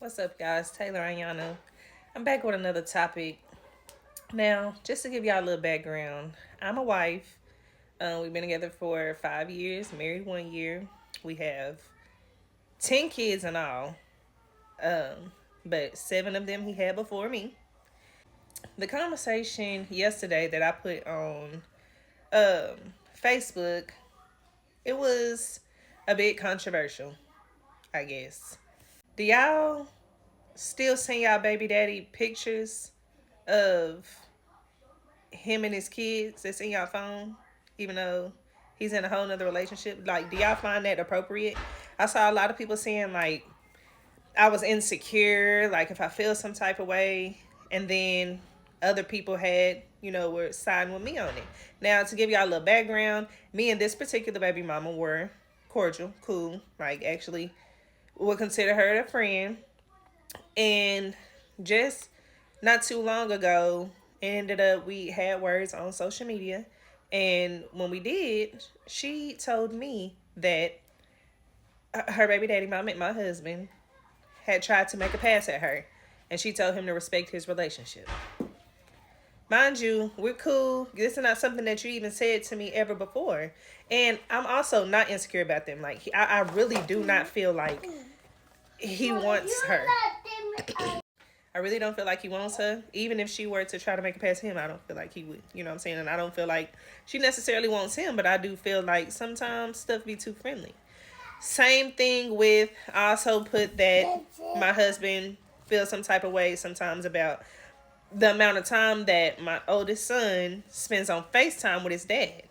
What's up, guys? Taylor Ayana. I'm back with another topic. Now, just to give y'all a little background, I'm a wife. We've been together for 5 years, married 1 year. We have 10 kids in all, but seven of them he had before me. The conversation yesterday that I put on Facebook, it was a bit controversial, I guess. Do y'all still send y'all baby daddy pictures of him and his kids that's in y'all phone, even though he's in a whole nother relationship? Like, do y'all find that appropriate? I saw a lot of people saying like I was insecure, like if I feel some type of way, and then other people had, were siding with me on it. Now, to give y'all a little background, me and this particular baby mama were cordial, cool, like actually would consider her a friend. And just not too long ago, it ended up we had words on social media. And when we did, she told me that her baby daddy, my husband, had tried to make a pass at her. And she told him to respect his relationship. Mind you, we're cool. This is not something that you even said to me ever before. And I'm also not insecure about them. Like, I really do not feel like he wants her. I really don't feel like he wants her. Even if she were to try to make it past him, I don't feel like he would. You know what I'm saying? And I don't feel like she necessarily wants him, but I do feel like sometimes stuff be too friendly. Same thing with, I also put that my husband feels some type of way sometimes about the amount of time that my oldest son spends on FaceTime with his dad.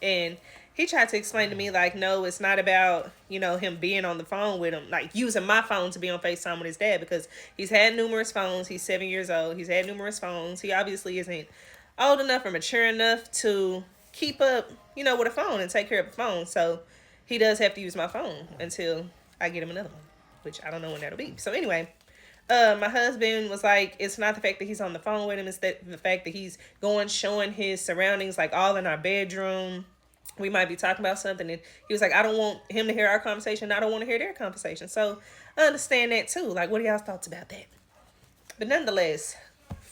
And he tried to explain to me, like, no, it's not about, him being on the phone with him, like using my phone to be on FaceTime with his dad, because he's had numerous phones. He's 7 years old. He's had numerous phones. He obviously isn't old enough or mature enough to keep up, with a phone and take care of a phone. So he does have to use my phone until I get him another one, which I don't know when that'll be. So anyway, my husband was like, it's not the fact that he's on the phone with him, it's that the fact that he's going showing his surroundings, like all in our bedroom. We might be talking about something, and he was like, I don't want him to hear our conversation. I don't want to hear their conversation. So I understand that too. Like, what are y'all's thoughts about that? But nonetheless,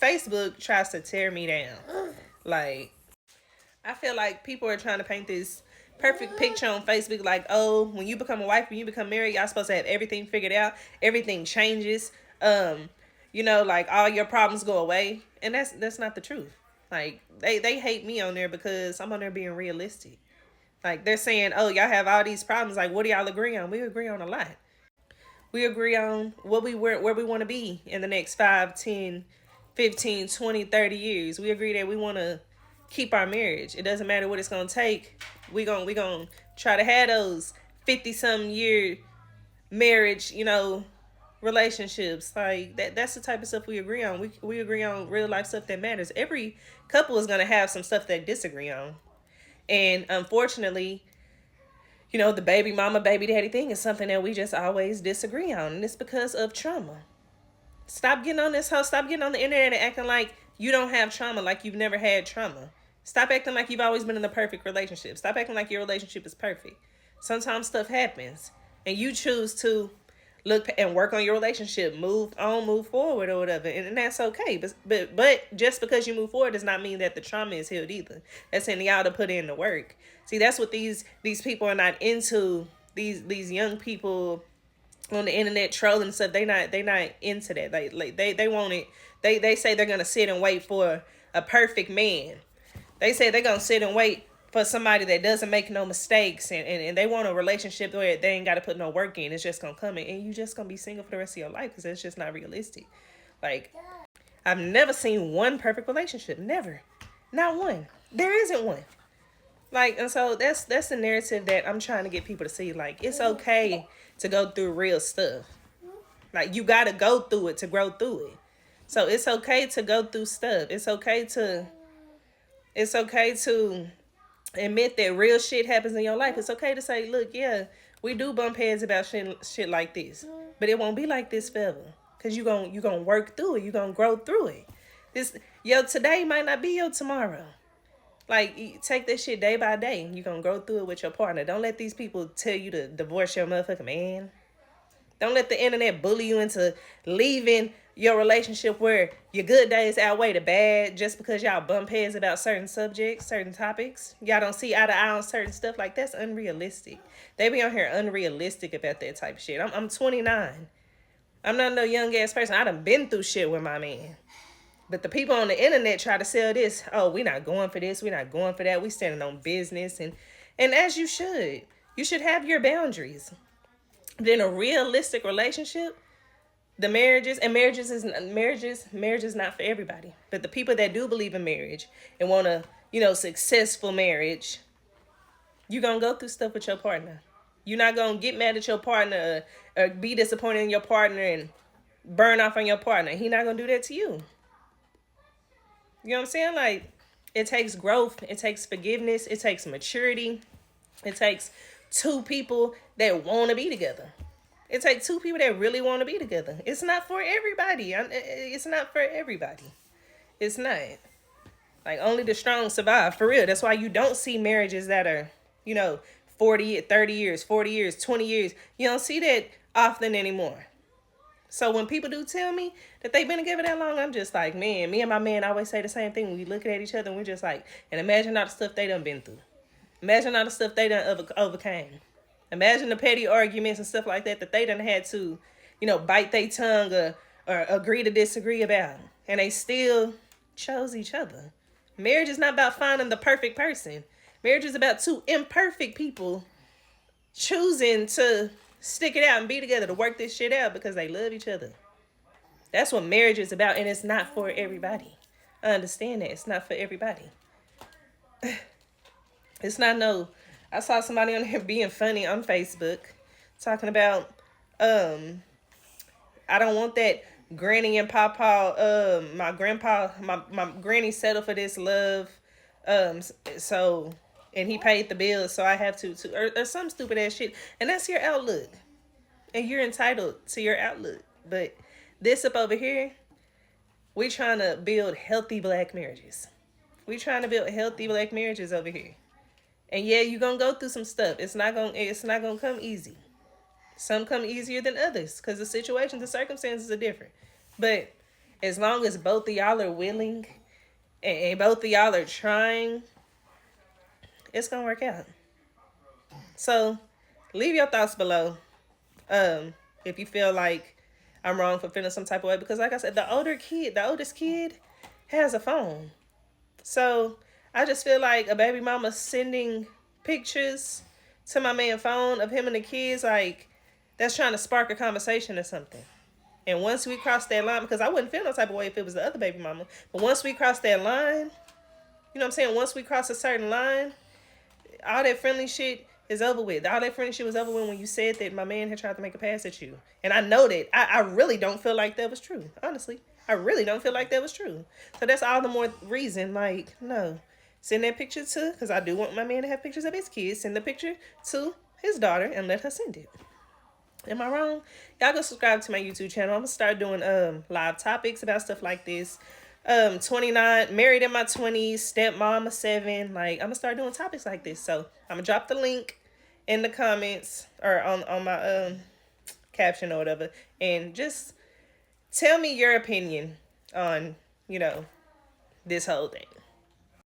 Facebook tries to tear me down. Like, I feel like people are trying to paint this perfect picture on Facebook, like, oh, when you become a wife, when you become married, y'all supposed to have everything figured out. Everything changes. Like all your problems go away. And that's not the truth. Like, they hate me on there because I'm on there being realistic. Like, they're saying, oh, y'all have all these problems. Like, what do y'all agree on? We agree on a lot. We agree on where we want to be in the next 5, 10, 15, 20, 30 years. We agree that we want to keep our marriage. It doesn't matter what it's going to take. We going to try to have those 50-something year marriage, relationships. Like, that's the type of stuff we agree on. We agree on real life stuff that matters. Every couple is going to have some stuff that disagree on. And unfortunately, the baby mama, baby daddy thing is something that we just always disagree on. And it's because of trauma. Stop getting on this house. Stop getting on the internet and acting like you don't have trauma, like you've never had trauma. Stop acting like you've always been in the perfect relationship. Stop acting like your relationship is perfect. Sometimes stuff happens, and you choose to look and work on your relationship, move on, move forward, or whatever, and that's okay. But just because you move forward does not mean that the trauma is healed either. That's in y'all to put in the work. See, that's what these people are not into. These young people on the internet trolling stuff, they not into that. They want it. They say they're gonna sit and wait for a perfect man. They say they're gonna sit and wait for somebody that doesn't make no mistakes, and they want a relationship where they ain't got to put no work in. It's just gonna come in, and you just gonna be single for the rest of your life, because it's just not realistic. Like, I've never seen one perfect relationship. Never. Not one. There isn't one. Like, and so that's the narrative that I'm trying to get people to see. Like, it's okay to go through real stuff. Like, you gotta go through it to grow through it. So it's okay to go through stuff. It's okay to admit that real shit happens in your life. It's okay to say, look, yeah, we do bump heads about shit like this, but it won't be like this forever. Cause you gonna work through it. You gonna grow through it. Yo today might not be your tomorrow. Like, you take this shit day by day. You gonna grow through it with your partner. Don't let these people tell you to divorce your motherfucking man. Don't let the internet bully you into leaving your relationship where your good days outweigh the bad just because y'all bump heads about certain subjects, certain topics. Y'all don't see eye to eye on certain stuff. Like, that's unrealistic. They be on here unrealistic about that type of shit. I'm 29. I'm not no young ass person. I done been through shit with my man. But the people on the internet try to sell this. Oh, we not going for this. We not going for that. We standing on business. And as you should. You should have your boundaries. But in a realistic relationship, the marriage is not for everybody. But the people that do believe in marriage and want a, successful marriage, you're going to go through stuff with your partner. You're not going to get mad at your partner or be disappointed in your partner and burn off on your partner. He not going to do that to you. You know what I'm saying? Like, it takes growth. It takes forgiveness. It takes maturity. It takes two people that want to be together. It takes two people that really want to be together. It's not for everybody. It's not for everybody. It's not. Like, only the strong survive. For real. That's why you don't see marriages that are, 40, 30 years, 40 years, 20 years. You don't see that often anymore. So when people do tell me that they've been together that long, I'm just like, man, me and my man always say the same thing. When we looking at each other, and we're just like, and imagine all the stuff they done been through. Imagine all the stuff they done overcame. Imagine the petty arguments and stuff like that they done had to, bite their tongue or agree to disagree about. And they still chose each other. Marriage is not about finding the perfect person. Marriage is about two imperfect people choosing to stick it out and be together to work this shit out because they love each other. That's what marriage is about, and it's not for everybody. I understand that. It's not for everybody. It's not no... I saw somebody on here being funny on Facebook talking about, I don't want that granny and papa, my grandpa, my granny settled for this love, so, and he paid the bills, so I have to or some stupid ass shit. And that's your outlook. And you're entitled to your outlook. But this up over here, we trying to build healthy black marriages. We trying to build healthy black marriages over here. And yeah, you're going to go through some stuff. It's not going to come easy. Some come easier than others because the situations, the circumstances are different. But as long as both of y'all are willing and both of y'all are trying, it's going to work out. So leave your thoughts below. If you feel like I'm wrong for feeling some type of way. Because like I said, the oldest kid has a phone. So I just feel like a baby mama sending pictures to my man's phone of him and the kids, like, that's trying to spark a conversation or something. And once we cross that line, because I wouldn't feel no type of way if it was the other baby mama, but once we cross that line, you know what I'm saying? Once we cross a certain line, all that friendly shit is over with. All that friendly shit was over with when you said that my man had tried to make a pass at you. And I know that. I really don't feel like that was true. Honestly. I really don't feel like that was true. So that's all the more reason, like, no. Send that picture to, because I do want my man to have pictures of his kids. Send the picture to his daughter and let her send it. Am I wrong? Y'all go subscribe to my YouTube channel. I'm going to start doing live topics about stuff like this. 29, married in my 20s, stepmom of 7. Like, I'm going to start doing topics like this. So I'm going to drop the link in the comments or on my caption or whatever. And just tell me your opinion on, this whole thing.